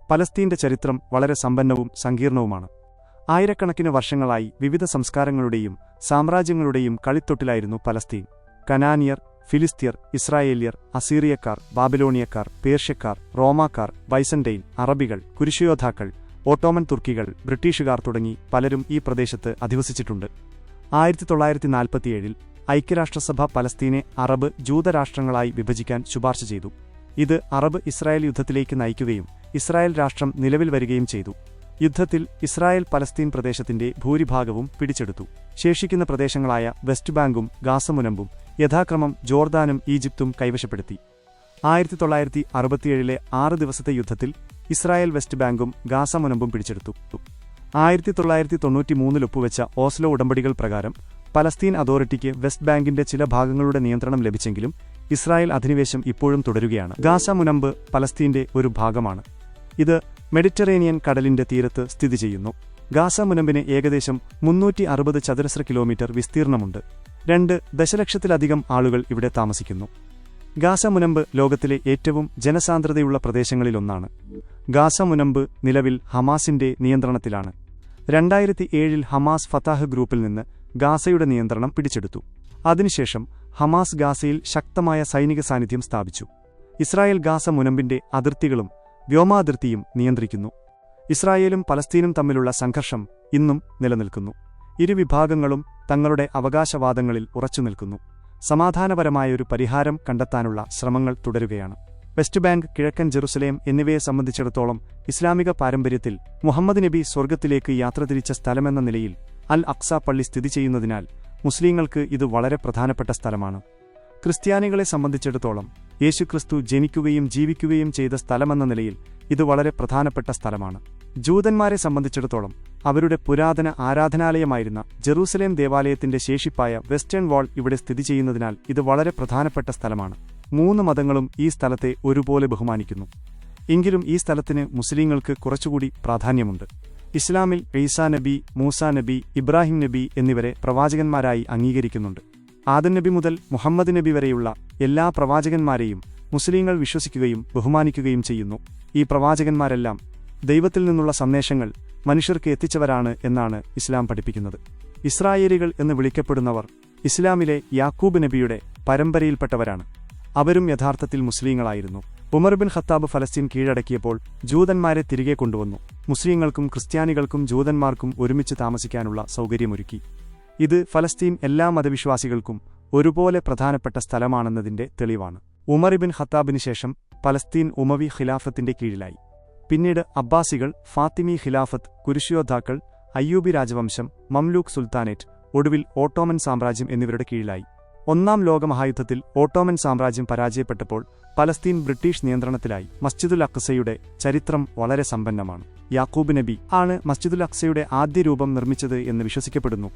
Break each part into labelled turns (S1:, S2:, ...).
S1: പലസ്തീന്റെ ചരിത്രം വളരെ സമ്പന്നവും സങ്കീർണവുമാണ്. ആയിരക്കണക്കിന് വർഷങ്ങളായി വിവിധ സംസ്കാരങ്ങളുടെയും സാമ്രാജ്യങ്ങളുടെയും കളിത്തൊട്ടിലായിരുന്നു പലസ്തീൻ. കനാനിയർ, ഫിലിസ്തീർ, ഇസ്രായേല്യർ, അസീറിയക്കാർ, ബാബിലോണിയക്കാർ, പേർഷ്യക്കാർ, റോമാക്കാർ, ബൈസന്റൈൻ, അറബികൾ, കുരിശുയോദ്ധാക്കൾ, ഓട്ടോമൻ തുർക്കികൾ, ബ്രിട്ടീഷുകാർ തുടങ്ങി പലരും ഈ പ്രദേശത്ത് അധിവസിച്ചിട്ടുണ്ട്. 1947 ഐക്യരാഷ്ട്രസഭ പലസ്തീനെ അറബ് ജൂതരാഷ്ട്രങ്ങളായി വിഭജിക്കാൻ ശുപാർശ ചെയ്തു. ഇത് അറബ് ഇസ്രായേൽ യുദ്ധത്തിലേക്ക് നയിക്കുകയും ഇസ്രായേൽ രാഷ്ട്രം നിലവിൽ വരികയും ചെയ്തു. യുദ്ധത്തിൽ ഇസ്രായേൽ പലസ്തീൻ പ്രദേശത്തിന്റെ ഭൂരിഭാഗവും പിടിച്ചെടുത്തു. ശേഷിക്കുന്ന പ്രദേശങ്ങളായ വെസ്റ്റ് ബാങ്കും ഗാസമുനമ്പും യഥാക്രമം ജോർദാനും ഈജിപ്തും കൈവശപ്പെടുത്തി. 1967 6 ദിവസത്തെ യുദ്ധത്തിൽ ഇസ്രായേൽ വെസ്റ്റ് ബാങ്കും ഗാസമുനമ്പും പിടിച്ചെടുത്തു. 1993 ഒപ്പുവെച്ച ഓസ്ലോ ഉടമ്പടികൾ പ്രകാരം പലസ്തീൻ അതോറിറ്റിക്ക് വെസ്റ്റ് ബാങ്കിന്റെ ചില ഭാഗങ്ങളുടെ നിയന്ത്രണം ലഭിച്ചെങ്കിലും ഇസ്രായേൽ അധിനിവേശം ഇപ്പോഴും തുടരുകയാണ്. ഗാസമുനമ്പ് പലസ്തീന്റെ ഒരു ഭാഗമാണ്. ഇത് മെഡിറ്ററേനിയൻ കടലിന്റെ തീരത്ത് സ്ഥിതി ചെയ്യുന്നു. ഗാസമുനമ്പിന് ഏകദേശം 360 ചതുരശ്ര കിലോമീറ്റർ വിസ്തീർണമുണ്ട്. 2 ദശലക്ഷത്തിലധികം ആളുകൾ ഇവിടെ താമസിക്കുന്നു. ഗാസമുനമ്പ് ലോകത്തിലെ ഏറ്റവും ജനസാന്ദ്രതയുള്ള പ്രദേശങ്ങളിലൊന്നാണ്. ഗാസമുനമ്പ് നിലവിൽ ഹമാസിന്റെ നിയന്ത്രണത്തിലാണ്. 2007 ഹമാസ് ഫതാഹ് ഗ്രൂപ്പിൽ നിന്ന് ഗാസയുടെ നിയന്ത്രണം പിടിച്ചെടുത്തു. അതിനുശേഷം ഹമാസ് ഗാസയിൽ ശക്തമായ സൈനിക സാന്നിധ്യം സ്ഥാപിച്ചു. ഇസ്രായേൽ ഗാസ മുനമ്പിന്റെ അതിർത്തികളും വ്യോമാതിർത്തിയും നിയന്ത്രിക്കുന്നു. ഇസ്രായേലും പലസ്തീനും തമ്മിലുള്ള സംഘർഷം ഇന്നും നിലനിൽക്കുന്നു. ഇരുവിഭാഗങ്ങളും തങ്ങളുടെ അവകാശവാദങ്ങളിൽ ഉറച്ചുനിൽക്കുന്നു. സമാധാനപരമായൊരു പരിഹാരം കണ്ടെത്താനുള്ള ശ്രമങ്ങൾ തുടരുകയാണ്. വെസ്റ്റ് ബാങ്ക്, കിഴക്കൻ ജെറുസലേം എന്നിവയെ സംബന്ധിച്ചിടത്തോളം ഇസ്ലാമിക പാരമ്പര്യത്തിൽ മുഹമ്മദ് നബി സ്വർഗ്ഗത്തിലേക്ക് യാത്ര തിരിച്ച സ്ഥലമെന്ന നിലയിൽ അൽ അക്സ പള്ളി സ്ഥിതി ചെയ്യുന്നതിനാൽ മുസ്ലിങ്ങൾക്ക് ഇത് വളരെ പ്രധാനപ്പെട്ട സ്ഥലമാണ്. ക്രിസ്ത്യാനികളെ സംബന്ധിച്ചിടത്തോളം യേശുക്രിസ്തു ജനിക്കുകയും ജീവിക്കുകയും ചെയ്ത സ്ഥലമെന്ന നിലയിൽ ഇത് വളരെ പ്രധാനപ്പെട്ട സ്ഥലമാണ്. ജൂതന്മാരെ സംബന്ധിച്ചിടത്തോളം അവരുടെ പുരാതന ആരാധനാലയമായിരുന്ന ജെറൂസലേം ദേവാലയത്തിന്റെ ശേഷിപ്പായ വെസ്റ്റേൺ വാൾ ഇവിടെ സ്ഥിതി ചെയ്യുന്നതിനാൽ ഇത് വളരെ പ്രധാനപ്പെട്ട സ്ഥലമാണ്. 3 മതങ്ങളും ഈ സ്ഥലത്തെ ഒരുപോലെ ബഹുമാനിക്കുന്നു. എങ്കിലും ഈ സ്ഥലത്തിന് മുസ്ലിങ്ങൾക്ക് കുറച്ചുകൂടി പ്രാധാന്യമുണ്ട്. ഇസ്ലാമിൽ ഈസാ നബി, മൂസാ നബി, ഇബ്രാഹിം നബി എന്നിവരെ പ്രവാചകന്മാരായി അംഗീകരിക്കുന്നുണ്ട്. ആദം നബി മുതൽ മുഹമ്മദ് നബി വരെയുള്ള എല്ലാ പ്രവാചകന്മാരെയും മുസ്ലിങ്ങൾ വിശ്വസിക്കുകയും ബഹുമാനിക്കുകയും ചെയ്യുന്നു. ഈ പ്രവാചകന്മാരെല്ലാം ദൈവത്തിൽ നിന്നുള്ള സന്ദേശങ്ങൾ മനുഷ്യർക്ക് എത്തിച്ചവരാണ് എന്നാണ് ഇസ്ലാം പഠിപ്പിക്കുന്നത്. ഇസ്രായേലികൾ എന്ന് വിളിക്കപ്പെടുന്നവർ ഇസ്ലാമിലെ യാക്കൂബ് നബിയുടെ പരമ്പരയിൽപ്പെട്ടവരാണ്. അവരും യഥാർത്ഥത്തിൽ മുസ്ലിങ്ങളായിരുന്നു. ഉമർ ബിൻ ഖത്താബ് ഫലസ്തീൻ കീഴടക്കിയപ്പോൾ ജൂതന്മാരെ തിരികെ കൊണ്ടുവന്നു. മുസ്ലിങ്ങൾക്കും ക്രിസ്ത്യാനികൾക്കും ജൂതന്മാർക്കും ഒരുമിച്ച് താമസിക്കാനുള്ള സൗകര്യമൊരുക്കി. ഇത് ഫലസ്തീൻ എല്ലാ മതവിശ്വാസികൾക്കും ഒരുപോലെ പ്രധാനപ്പെട്ട സ്ഥലമാണെന്നതിന്റെ തെളിവാണ്. ഉമർ ബിൻ ഖത്താബിന് ശേഷം പലസ്തീൻ ഉമവി ഖിലാഫത്തിന്റെ കീഴിലായി. പിന്നീട് അബ്ബാസികൾ, ഫാത്തിമി ഖിലാഫത്ത്, കുരിശുയോദ്ധാക്കൾ, അയ്യൂബി രാജവംശം, മംലൂക്ക് സുൽത്താനേറ്റ്, ഒടുവിൽ ഓട്ടോമൻ സാമ്രാജ്യം എന്നിവരുടെ കീഴിലായി. 1-ാം ലോകമഹായുദ്ധത്തിൽ ഓട്ടോമൻ സാമ്രാജ്യം പരാജയപ്പെട്ടപ്പോൾ പലസ്തീൻ ബ്രിട്ടീഷ് നിയന്ത്രണത്തിലായി. മസ്ജിദുൽ അഖ്സയുടെ ചരിത്രം വളരെ സമ്പന്നമാണ്. യാക്കൂബ് നബി ആണ് മസ്ജിദുൽ അഖ്സയുടെ ആദ്യ രൂപം നിർമ്മിച്ചത് എന്ന് വിശ്വസിക്കപ്പെടുന്നു.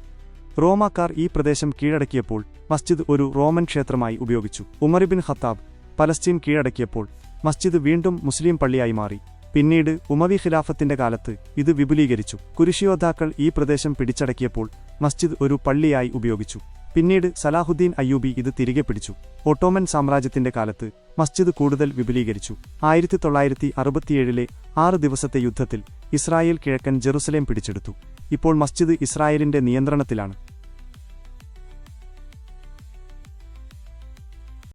S1: റോമാക്കാർ ഈ പ്രദേശം കീഴടക്കിയപ്പോൾ മസ്ജിദ് ഒരു റോമൻ ക്ഷേത്രമായി ഉപയോഗിച്ചു. ഉമർ ബിൻ ഖത്താബ് പലസ്തീൻ കീഴടക്കിയപ്പോൾ മസ്ജിദ് വീണ്ടും മുസ്ലിം പള്ളിയായി മാറി. പിന്നീട് ഉമവി ഖിലാഫത്തിന്റെ കാലത്ത് ഇത് വിപുലീകരിച്ചു. കുരിശുയോദ്ധാക്കൾ ഈ പ്രദേശം പിടിച്ചടക്കിയപ്പോൾ മസ്ജിദ് ഒരു പള്ളിയായി ഉപയോഗിച്ചു. പിന്നീട് സലാഹുദ്ദീൻ അയ്യൂബി ഇത് തിരികെ പിടിച്ചു. ഓട്ടോമൻ സാമ്രാജ്യത്തിന്റെ കാലത്ത് മസ്ജിദ് കൂടുതൽ വിപുലീകരിച്ചു. 1967 6 ദിവസത്തെ യുദ്ധത്തിൽ ഇസ്രായേൽ കിഴക്കൻ ജെറുസലേം പിടിച്ചെടുത്തു. ഇപ്പോൾ മസ്ജിദ് ഇസ്രായേലിന്റെ നിയന്ത്രണത്തിലാണ്.